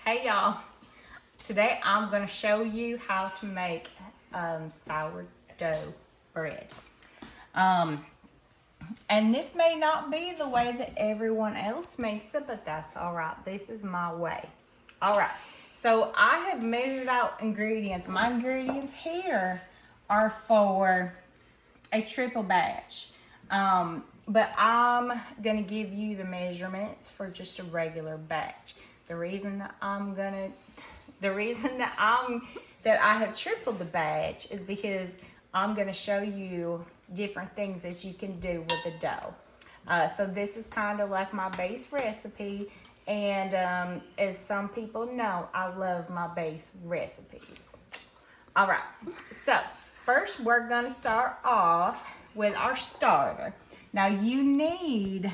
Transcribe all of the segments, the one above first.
Hey y'all, today I'm going to show you how to make sourdough bread. And this may not be the way that everyone else makes it, but that's alright. This is my way. Alright, so I have measured out ingredients. My ingredients here are for a triple batch. But I'm gonna give you the measurements for just a regular batch. The reason that I have tripled the batch is because I'm gonna show you different things that you can do with the dough. So this is kind of like my base recipe, and as some people know, I love my base recipes. All right, so first we're gonna start off with our starter. Now you need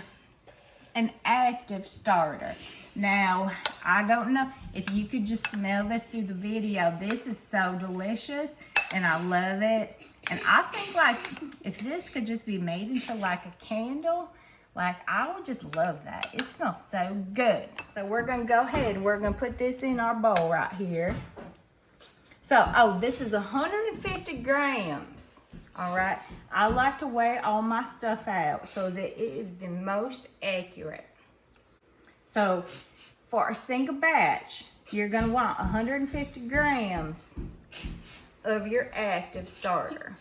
an active starter. Now, I don't know if you could just smell this through the video. This is so delicious and I love it. And I think like if this could just be made into like a candle, like I would just love that. It smells so good. So we're gonna go ahead and we're gonna put this in our bowl right here. So, this is 150 grams. All right, I like to weigh all my stuff out so that it is the most accurate. So for a single batch, you're gonna want 150 grams of your active starter.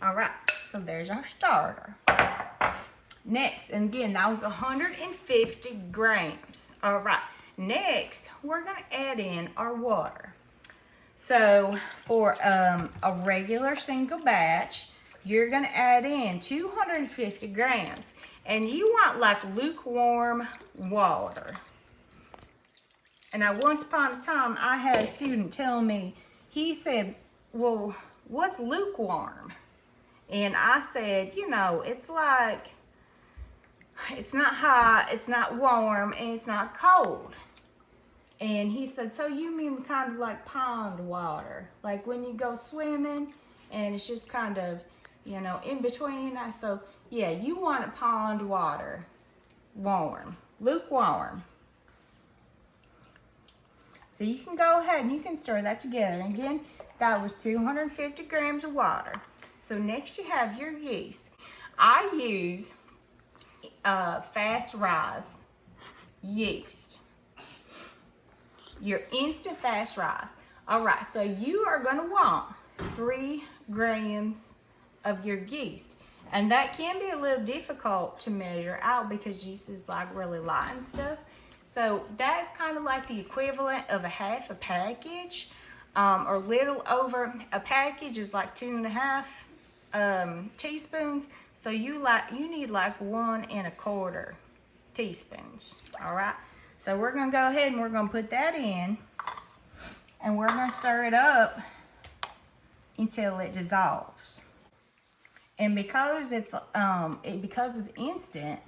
All right, so there's our starter. Next, and again, that was 150 grams. All right, next, we're gonna add in our water. So for a regular single batch, you're gonna add in 250 grams. And you want like lukewarm water. And now once upon a time, I had a student tell me, he said, well, what's lukewarm? And I said, you know, it's like, it's not hot, it's not warm, and it's not cold. And he said, so you mean kind of like pond water, like when you go swimming and it's just kind of, you know, in between. So yeah, you want a pond water, warm, lukewarm. So you can go ahead and you can stir that together. And again, that was 250 grams of water. So next you have your yeast. I use fast rise yeast. Your instant fast rise. All right, so you are gonna want 3 grams of your yeast. And that can be a little difficult to measure out because yeast is like really light and stuff. So that's kind of like the equivalent of a half a package, or little over. A package is like 2.5 teaspoons. So you need like 1 1/4 teaspoons, all right? So we're gonna go ahead and we're gonna put that in and we're gonna stir it up until it dissolves. And because it's instant,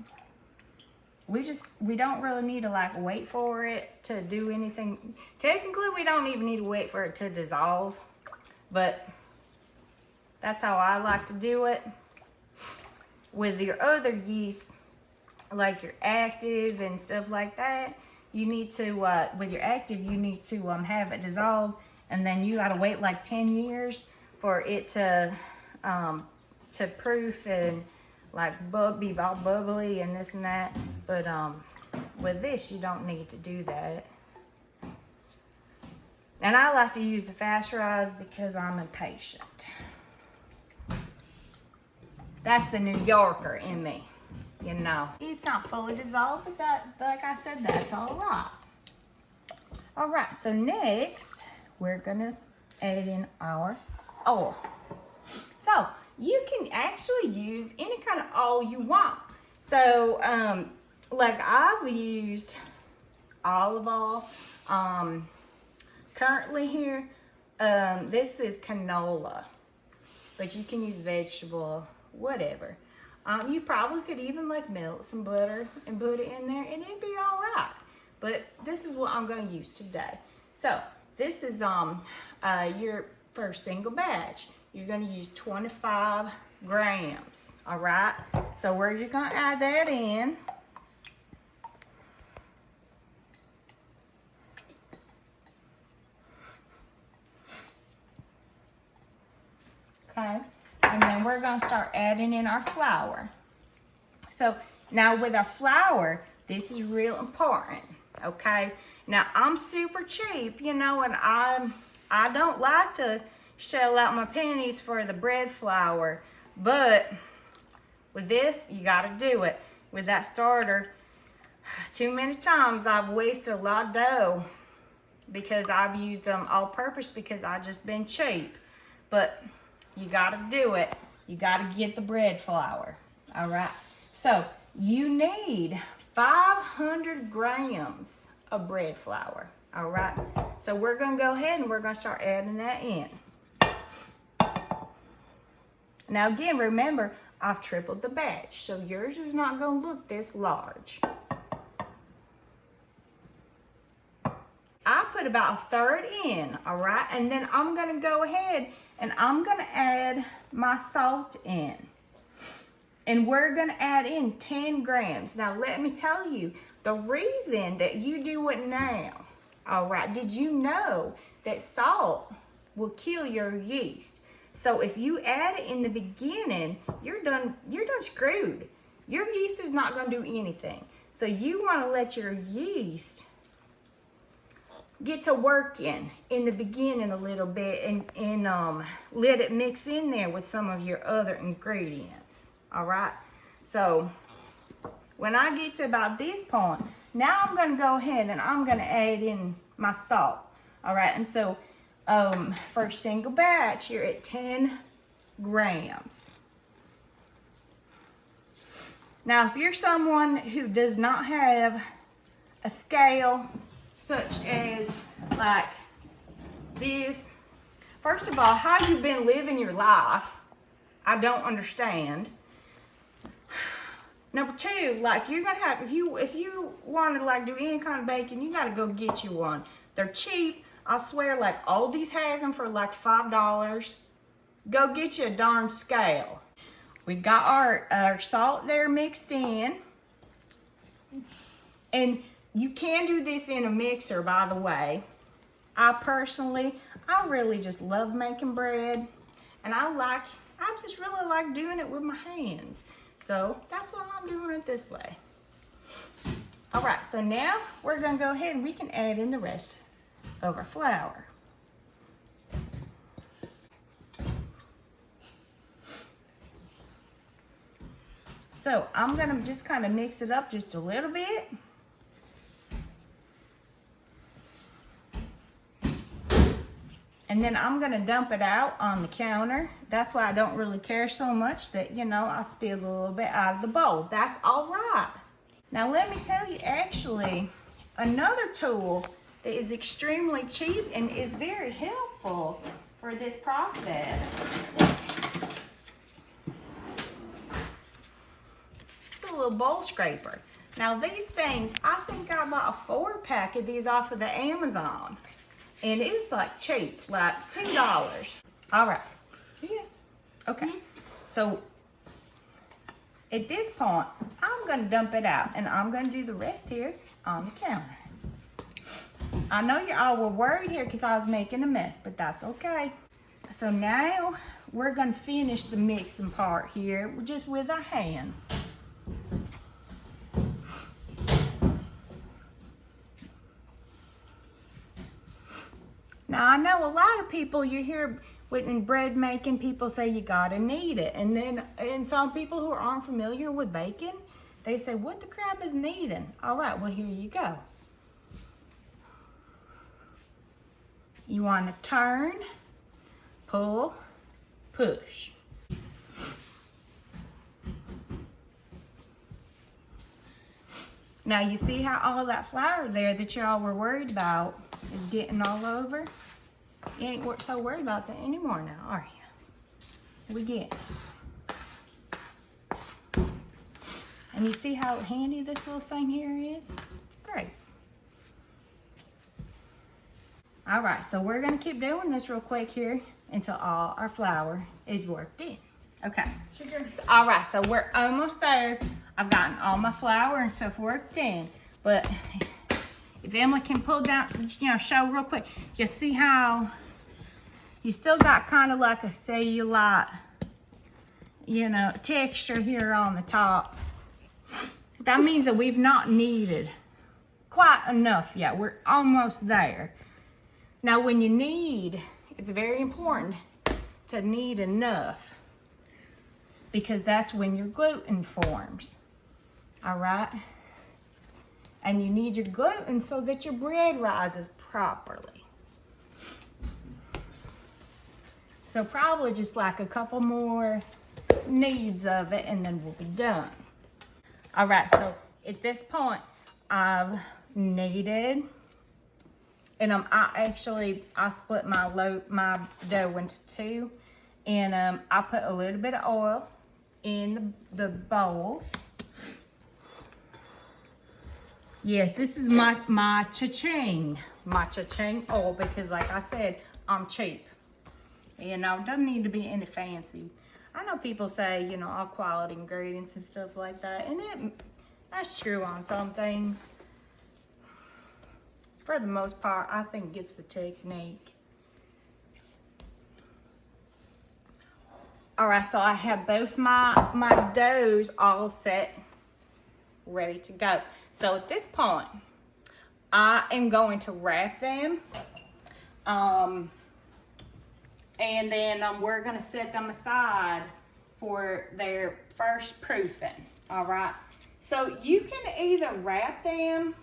we don't really need to like wait for it to do anything. Technically, we don't even need to wait for it to dissolve, but that's how I like to do it. With your other yeast, like your active and stuff like that, you need to with your active you need to have it dissolve, and then you got to wait like 10 years for it to proof and like be all bubbly and this and that. But with this you don't need to do that. And I like to use the fast rise because I'm impatient. That's the New Yorker in me. You know, it's not fully dissolved, but that, like I said, that's all right. All right, so next we're gonna add in our oil. So you can actually use any kind of oil you want. So like I've used olive oil. Currently here, this is canola, but you can use vegetable, whatever. You probably could even like melt some butter and put it in there and it'd be all right. But this is what I'm gonna use today. So this is your first single batch. You're gonna use 25 grams, all right? So we're just gonna add that in. we're gonna start adding in our flour. So now with our flour, this is real important, okay? Now I'm super cheap, you know, and I don't like to shell out my pennies for the bread flour, but with this, you gotta do it. With that starter, too many times I've wasted a lot of dough because I've used them all purpose because I just been cheap. But you gotta do it. You gotta get the bread flour, all right? So you need 500 grams of bread flour, all right? So we're gonna go ahead and we're gonna start adding that in. Now again, remember, I've tripled the batch, so yours is not gonna look this large. I put about a third in, all right? And then I'm gonna go ahead and I'm gonna add my salt in. And we're gonna add in 10 grams. Now let me tell you, the reason that you do it now, all right, did you know that salt will kill your yeast? So if you add it in the beginning, you're done screwed. Your yeast is not gonna do anything. So you wanna let your yeast get to working in the beginning a little bit and let it mix in there with some of your other ingredients, all right? So when I get to about this point, now I'm gonna go ahead and I'm gonna add in my salt, all right? And so for a single batch, you're at 10 grams. Now, if you're someone who does not have a scale, such as like this, first of all, how you've been living your life, I don't understand. Number two, like you're gonna have, if you want to like do any kind of baking, you gotta go get you one. They're cheap. I swear, like Aldi's has them for like $5. Go get you a darn scale. We got our salt there mixed in, and you can do this in a mixer, by the way. I really just love making bread, and I just really like doing it with my hands. So that's why I'm doing it this way. All right, so now we're gonna go ahead and we can add in the rest of our flour. So I'm gonna just kind of mix it up just a little bit. And then I'm gonna dump it out on the counter. That's why I don't really care so much that, you know, I spill a little bit out of the bowl. That's all right. Now let me tell you, actually, another tool that is extremely cheap and is very helpful for this process. It's a little bowl scraper. Now these things, I think I bought a 4-pack of these off of the Amazon. And it was like cheap, like $2. All right. Yeah. Okay. So at this point, I'm going to dump it out, and I'm going to do the rest here on the counter. I know you all were worried here because I was making a mess, but that's okay. So now we're going to finish the mixing part here just with our hands. Now I know a lot of people, you hear in bread making, people say you gotta knead it. And some people who aren't familiar with baking, they say, what the crap is kneading? All right, well here you go. You wanna turn, pull, push. Now you see how all that flour there that y'all were worried about is getting all over? You ain't so worried about that anymore now, are you? We get. And you see how handy this little thing here is? Great. All right, so we're gonna keep doing this real quick here until all our flour is worked in. Okay. Sugar. So, all right, so we're almost there. I've gotten all my flour and stuff worked in, but if Emily can pull down, you know, show real quick, you see how you still got kind of like a cellulite you know, texture here on the top. That means that we've not kneaded quite enough yet. We're almost there. Now when you knead, it's very important to knead enough because that's when your gluten forms. All right? And you need your gluten so that your bread rises properly. So probably just like a couple more kneads of it and then we'll be done. All right, so at this point, I've kneaded, and I split my dough into two, and I put a little bit of oil in the bowls. Yes, this is my cha-ching oil because, like I said, I'm cheap. You know, doesn't need to be any fancy. I know people say, you know, all quality ingredients and stuff like that, and that's true on some things. For the most part, I think it's the technique. All right, so I have both my doughs all set, ready to go. So at this point, I am going to wrap them. And then we're gonna set them aside for their first proofing, all right? So you can either wrap them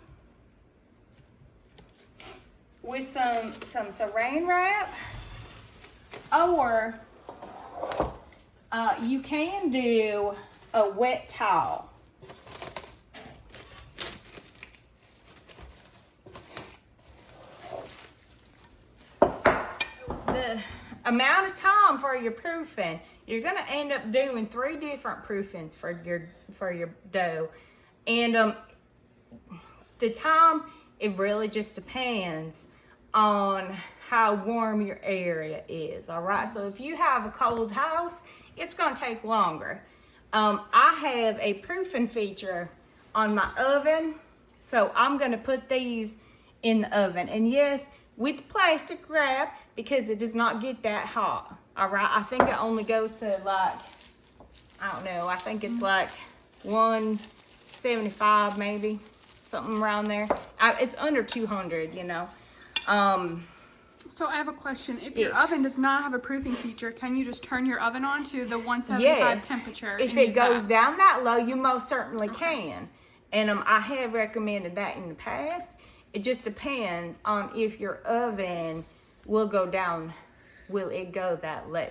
with some saran wrap, or you can do a wet towel. The amount of time for your proofing, you're gonna end up doing 3 different proofings for your dough, and the time, it really just depends on how warm your area is. All right, so if you have a cold house, it's gonna take longer. I have a proofing feature on my oven, so I'm gonna put these in the oven, and yes, with plastic wrap, because it does not get that hot. All right, I think it only goes to like, I don't know, I think it's like 175 maybe, something around there. It's under 200, you know. So I have a question. If yes. your oven does not have a proofing feature, can you just turn your oven on to the 175 yes. temperature? If it goes down that low, you most certainly can. And I have recommended that in the past. It just depends on if your oven will go down. Will it go that low?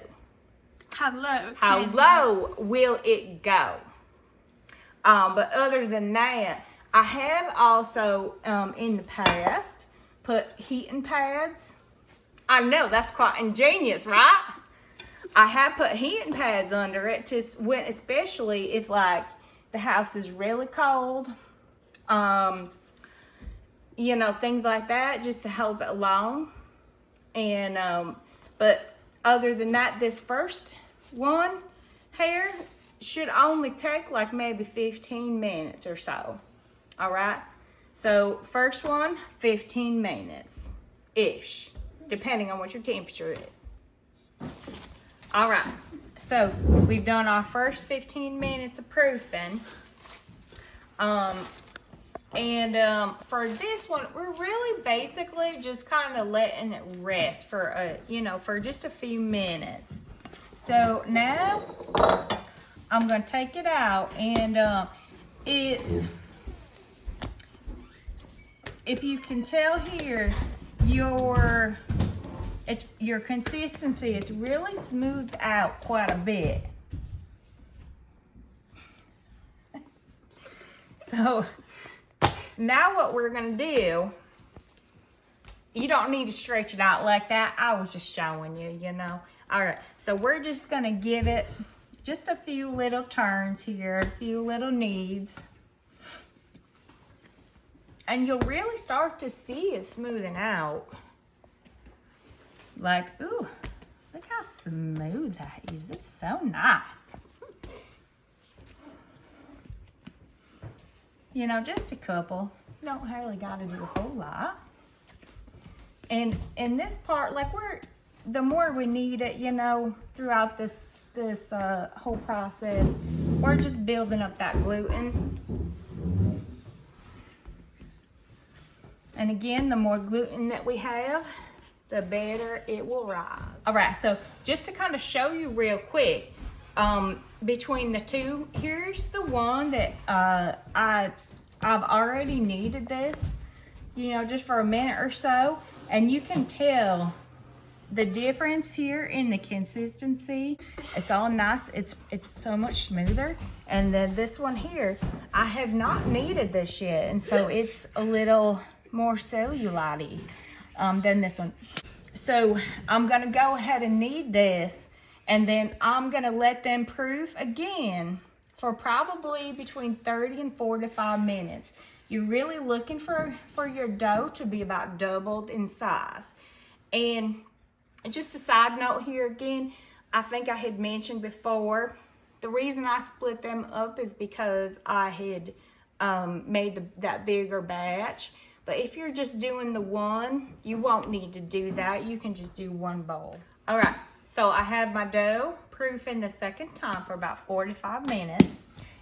How low? How low will it go? But other than that, I have also in the past put heating pads. I know, that's quite ingenious, right? I have put heating pads under it, just when, especially if like the house is really cold. You know, things like that, just to help it along. And but other than that, this first one here should only take like maybe 15 minutes or so. All right, so first one, 15 minutes ish, depending on what your temperature is. All right, so we've done our first 15 minutes of proofing. For this one, we're really basically just kind of letting it rest for for just a few minutes. So now I'm going to take it out, and if you can tell here, your consistency, it's really smoothed out quite a bit. So now what we're gonna do, you don't need to stretch it out like that. I was just showing you, you know. All right, so we're just gonna give it just a few little turns here, a few little kneads. And you'll really start to see it smoothing out. Like, ooh, look how smooth that is. It's so nice. You know, just a couple. You don't really got to do a whole lot. And in this part, like the more we knead it, you know, throughout this whole process, we're just building up that gluten. And again, the more gluten that we have, the better it will rise. All right, so just to kind of show you real quick, between the two, here's the one that I've already kneaded this, you know, just for a minute or so, and you can tell the difference here in the consistency. It's all nice, it's so much smoother. And then this one here, I have not kneaded this yet, and so it's a little more cellulite than this one. So I'm gonna go ahead and knead this, and then I'm gonna let them proof again for probably between 30 and 45 minutes. You're really looking for your dough to be about doubled in size. And just a side note here again, I think I had mentioned before, the reason I split them up is because I had made that bigger batch. But if you're just doing the one, you won't need to do that. You can just do one bowl. All right, so I have my dough proofing the second time for about 45 minutes.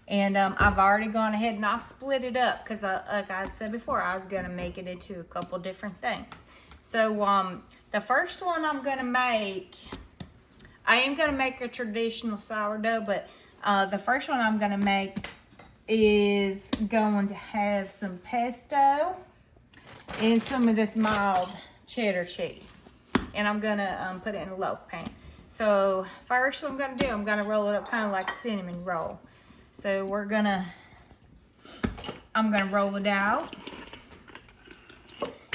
And I've already gone ahead and I've split it up because like I said before, I was gonna make it into a couple different things. So the first one I'm gonna make, I am gonna make a traditional sourdough, but the first one I'm gonna make is going to have some pesto and some of this mild cheddar cheese. And I'm gonna put it in a loaf pan. So first what I'm gonna do, I'm gonna roll it up kind of like a cinnamon roll. So I'm gonna roll it out.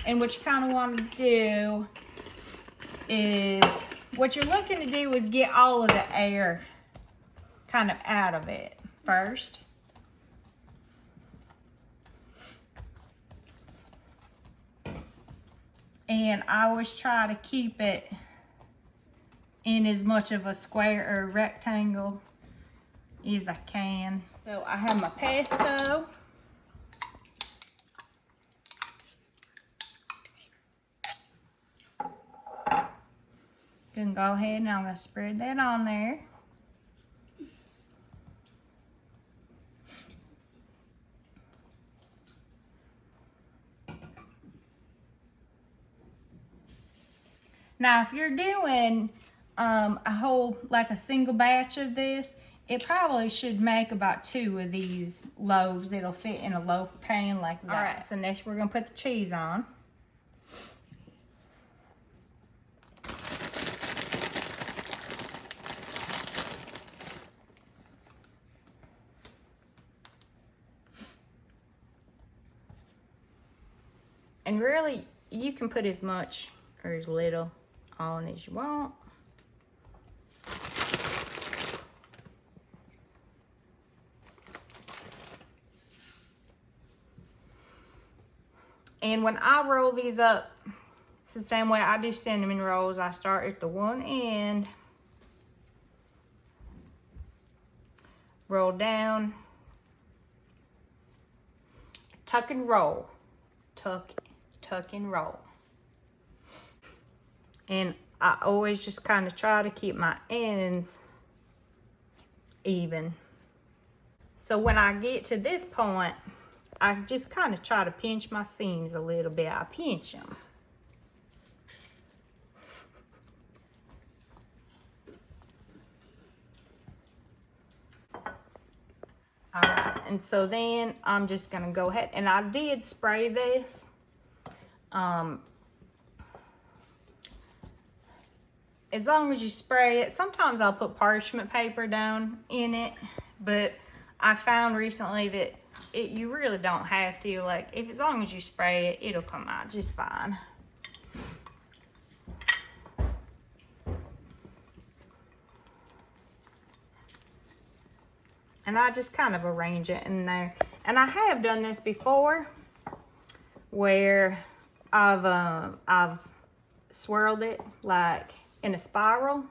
And what you kind of want to do is, what you're looking to do is get all of the air kind of out of it first. And I always try to keep it in as much of a square or rectangle as I can. So I have my pesto. Can go ahead and I'm going to spread that on there. Now, if you're doing a whole, like a single batch of this, it probably should make about 2 of these loaves that'll fit in a loaf pan like that. All right, so next we're gonna put the cheese on. And really, you can put as much or as little on as you want. And when I roll these up, it's the same way I do cinnamon rolls. I start at the one end, roll down, tuck and roll, tuck and roll. And I always just kind of try to keep my ends even. So when I get to this point, I just kind of try to pinch my seams a little bit. I pinch them. All right, and so then I'm just gonna go ahead, and I did spray this. As long as you spray it, sometimes I'll put parchment paper down in it, but I found recently that you really don't have to. Like, as long as you spray it, it'll come out just fine. And I just kind of arrange it in there. And I have done this before, where I've swirled it like in a spiral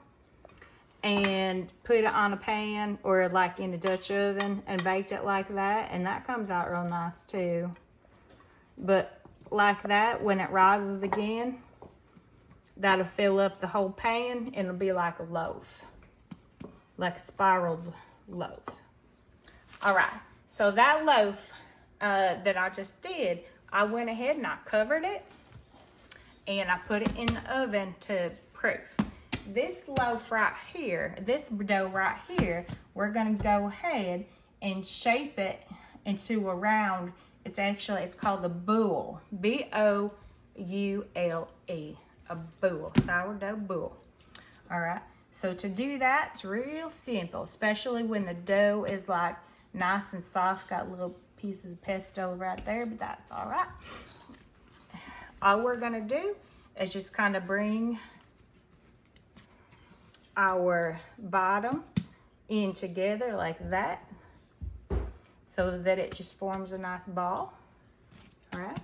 and put it on a pan or like in a Dutch oven and baked it like that, and that comes out real nice too. But like that, when it rises again, that'll fill up the whole pan and it'll be like a loaf. like a spiraled loaf. All right, so that loaf that I just did, I went ahead and I covered it and I put it in the oven to proof. This loaf right here, this dough right here, we're gonna go ahead and shape it into a round. It's called a boule, B-O-U-L-E, a boule, sourdough boule. All right, so to do that, it's real simple, especially when the dough is like nice and soft, got little pieces of pesto right there, but that's all right. All we're gonna do is just kind of bring our bottom in together like that, so that it just forms a nice ball. All right.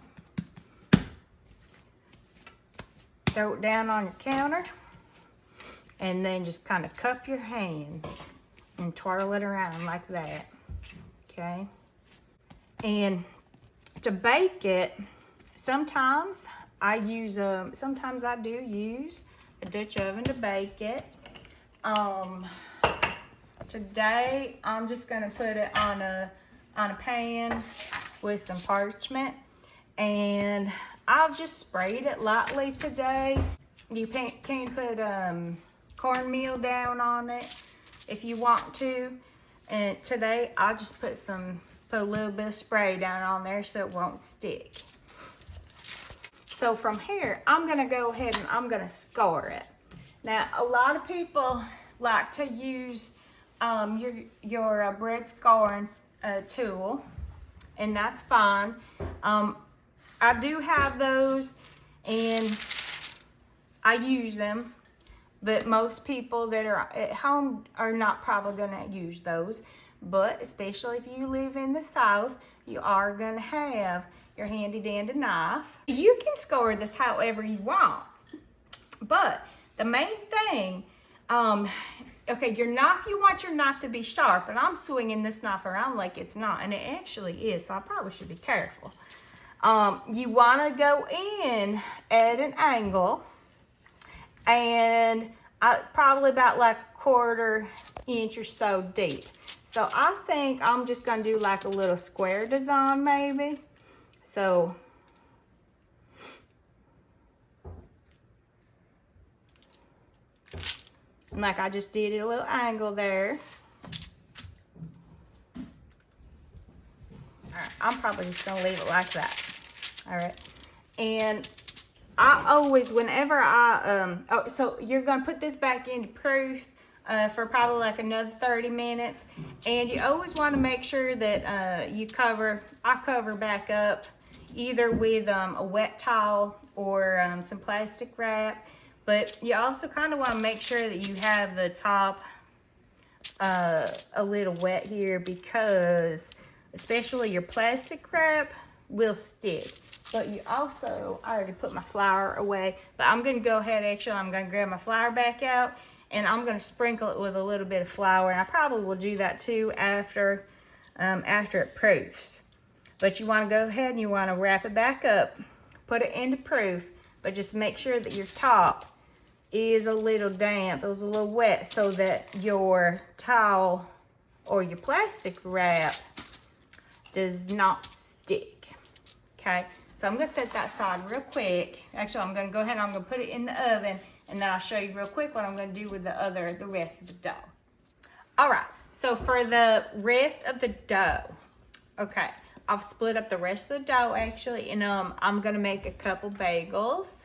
Throw it down on your counter, and then just kind of cup your hands and twirl it around like that. Okay. And to bake it, sometimes I do use a Dutch oven to bake it. Today I'm just gonna put it on a pan with some parchment, and I've just sprayed it lightly today. You can put cornmeal down on it if you want to. And today I just put a little bit of spray down on there so it won't stick. So from here, I'm gonna go ahead and I'm gonna score it. Now, a lot of people like to use your bread scoring tool, and that's fine. I do have those, and I use them, but most people that are at home are not probably gonna use those. But especially if you live in the South, you are gonna have your handy dandy knife. You can score this however you want, but the main thing, okay, your knife, you want your knife to be sharp, and I'm swinging this knife around like it's not, and it actually is, so I probably should be careful. You wanna go in at an angle, and probably about like a 1/4 inch or so deep. So I think I'm just gonna do like a little square design maybe. So like I just did a little angle there. All right, I'm probably just gonna leave it like that. All right, and I always, whenever so you're gonna put this back into proof for probably like another 30 minutes, and you always want to make sure that I cover back up either with a wet towel or some plastic wrap. But you also kind of want to make sure that you have the top a little wet here, because especially your plastic wrap will stick. But you also, I already put my flour away, but I'm gonna go ahead, actually, I'm gonna grab my flour back out, and I'm gonna sprinkle it with a little bit of flour, and I probably will do that too after it proofs. But you wanna go ahead and you wanna wrap it back up, put it into proof, but just make sure that your top is a little damp, is a little wet, so that your towel or your plastic wrap does not stick, okay? So I'm gonna set that aside real quick. Actually, I'm gonna go ahead and I'm gonna put it in the oven, and then I'll show you real quick what I'm gonna do with the rest of the dough. All right, so for the rest of the dough, okay, I've split up the rest of the dough actually, and I'm gonna make a couple bagels.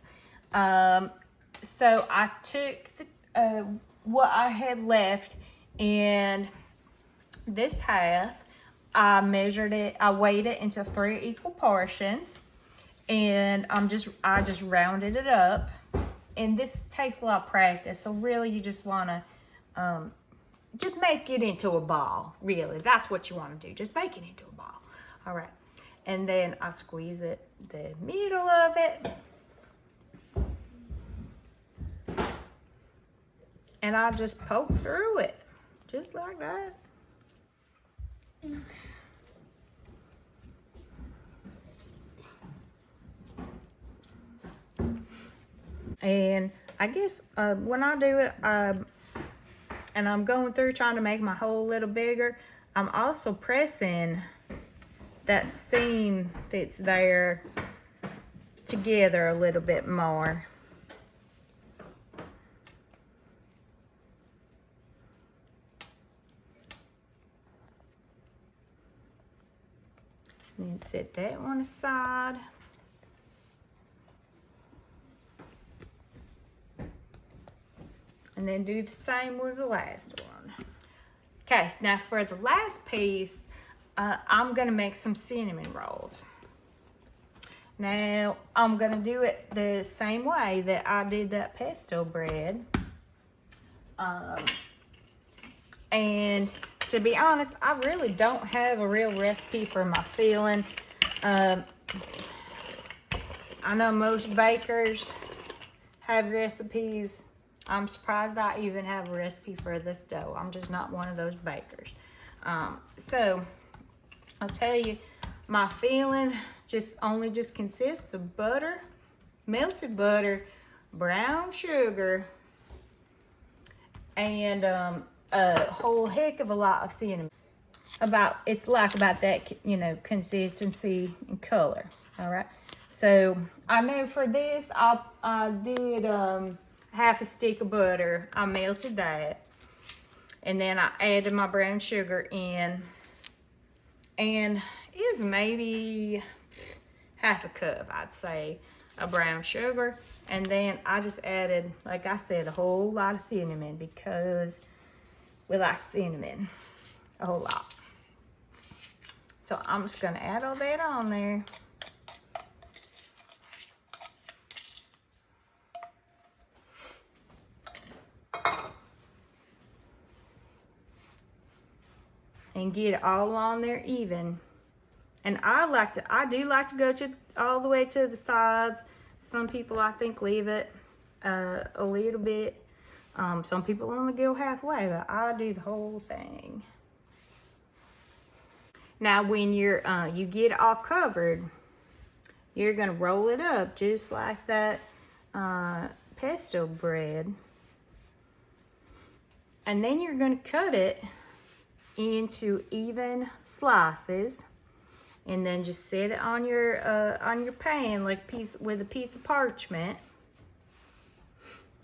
So I took what I had left, and this half, I measured it, I weighed it into 3 equal portions, and I just rounded it up. And this takes a lot of practice, so really you just wanna just make it into a ball, really. That's what you wanna do, just make it into a ball. All right, and then I squeeze it, the middle of it, and I just poke through it, just like that. And I guess when I do it, and I'm going through trying to make my hole a little bigger, I'm also pressing that seam that's there together a little bit more. Then set that one aside. And then do the same with the last one. Okay, now for the last piece, I'm gonna make some cinnamon rolls. Now, I'm gonna do it the same way that I did that pesto bread. And to be honest, I really don't have a real recipe for my filling. I know most bakers have recipes. I'm surprised I even have a recipe for this dough. I'm just not one of those bakers. So I'll tell you, my filling just consists of butter, melted butter, brown sugar, and a whole heck of a lot of cinnamon. It's like about that, you know, consistency and color. All right. So I know for this, I did half a stick of butter. I melted that, and then I added my brown sugar in, and it was maybe half a cup, I'd say, of brown sugar. And then I just added, like I said, a whole lot of cinnamon because we like cinnamon a whole lot. So I'm just gonna add all that on there. And get it all on there even. And I do like to go all the way to the sides. Some people, I think, leave it a little bit. Some people only go halfway, but I do the whole thing. Now, when you get it all covered, you're gonna roll it up just like that pesto bread. And then you're gonna cut it into even slices, and then just set it on your pan like with a piece of parchment.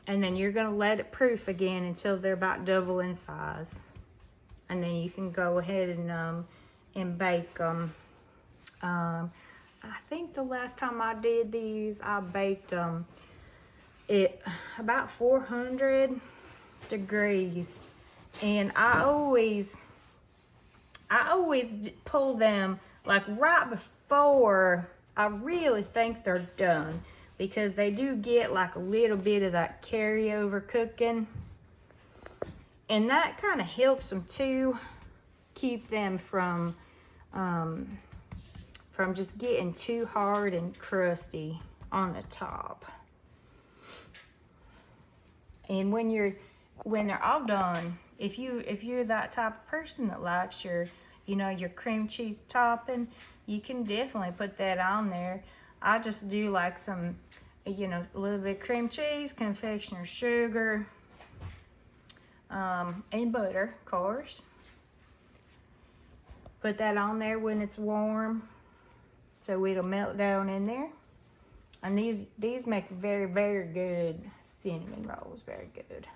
And then you're gonna let it proof again until they're about double in size. And then you can go ahead and bake them. I think the last time I did these, I baked them at about 400 degrees. And I always pull them like right before I really think they're done, because they do get like a little bit of that carryover cooking, and that kind of helps them to keep them from just getting too hard and crusty on the top. And when they're all done, if you're that type of person that likes your cream cheese topping, you can definitely put that on there. I just do like some, a little bit of cream cheese, confectioner's sugar, and butter, of course. Put that on there when it's warm, so it'll melt down in there. And these make very, very good cinnamon rolls, very good.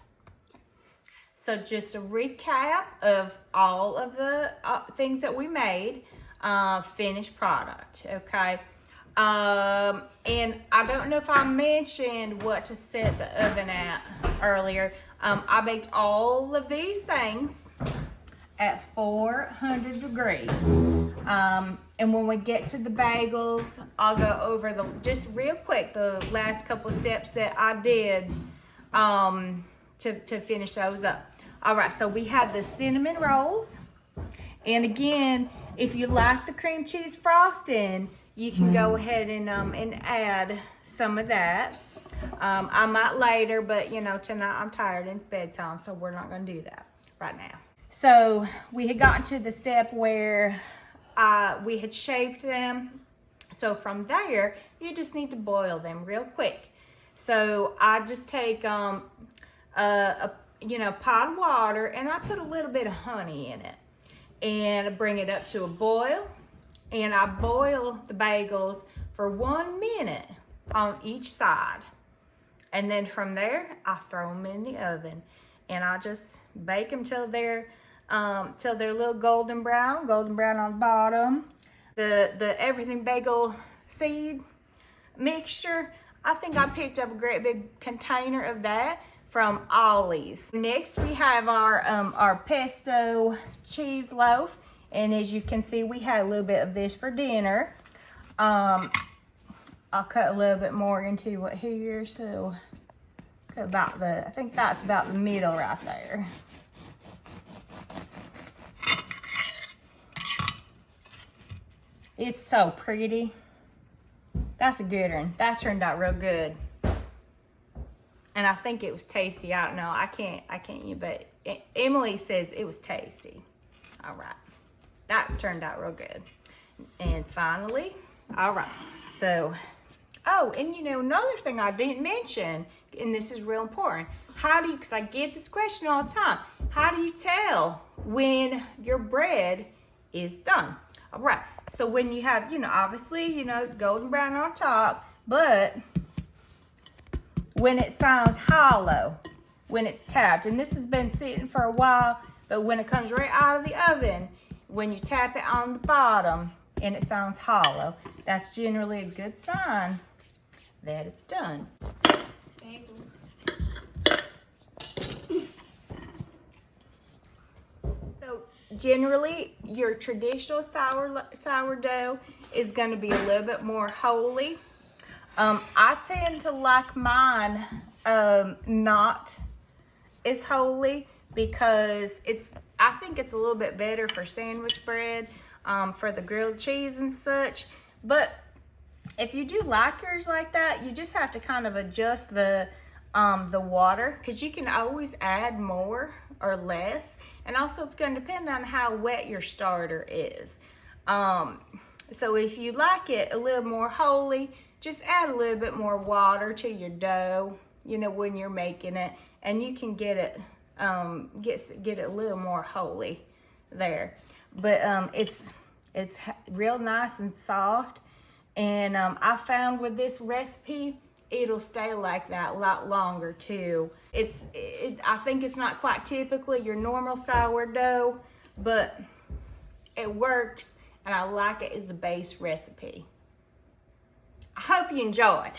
So just a recap of all of the things that we made, finished product, okay? And I don't know if I mentioned what to set the oven at earlier. I baked all of these things at 400 degrees. And when we get to the bagels, I'll go over just real quick, the last couple steps that I did to finish those up. All right, so we have the cinnamon rolls. And again, if you like the cream cheese frosting, you can go ahead and add some of that. I might later, but tonight I'm tired and it's bedtime, so we're not gonna do that right now. So we had gotten to the step where we had shaped them. So from there, you just need to boil them real quick. So I just take a pot of water, and I put a little bit of honey in it. And I bring it up to a boil, and I boil the bagels for 1 minute on each side. And then from there, I throw them in the oven, and I just bake them till they're a little golden brown on the bottom. The everything bagel seed mixture, I think I picked up a great big container of that from Ollie's. Next, we have our pesto cheese loaf, and as you can see, we had a little bit of this for dinner. I'll cut a little bit more into it here, so I think that's about the middle right there. It's so pretty. That's a good one. That turned out real good. And I think it was tasty. I don't know. I can't eat, but Emily says it was tasty. All right. That turned out real good. And finally, all right. So, oh, and another thing I didn't mention, and this is real important. Because I get this question all the time. How do you tell when your bread is done? All right. So when you have, obviously, golden brown on top, but when it sounds hollow, when it's tapped, and this has been sitting for a while, but when it comes right out of the oven, when you tap it on the bottom and it sounds hollow, that's generally a good sign that it's done. So generally, your traditional sourdough is going to be a little bit more holy. I tend to like mine not as holy because I think it's a little bit better for sandwich bread, for the grilled cheese and such. But if you do like yours like that, you just have to kind of adjust the water, because you can always add more or less. And also it's going to depend on how wet your starter is. So if you like it a little more holy, just add a little bit more water to your dough, when you're making it, and you can get it get it a little more holy there. But it's real nice and soft, and I found with this recipe it'll stay like that a lot longer too. I think it's not quite typically your normal sourdough, but it works, and I like it as a base recipe. I hope you enjoyed.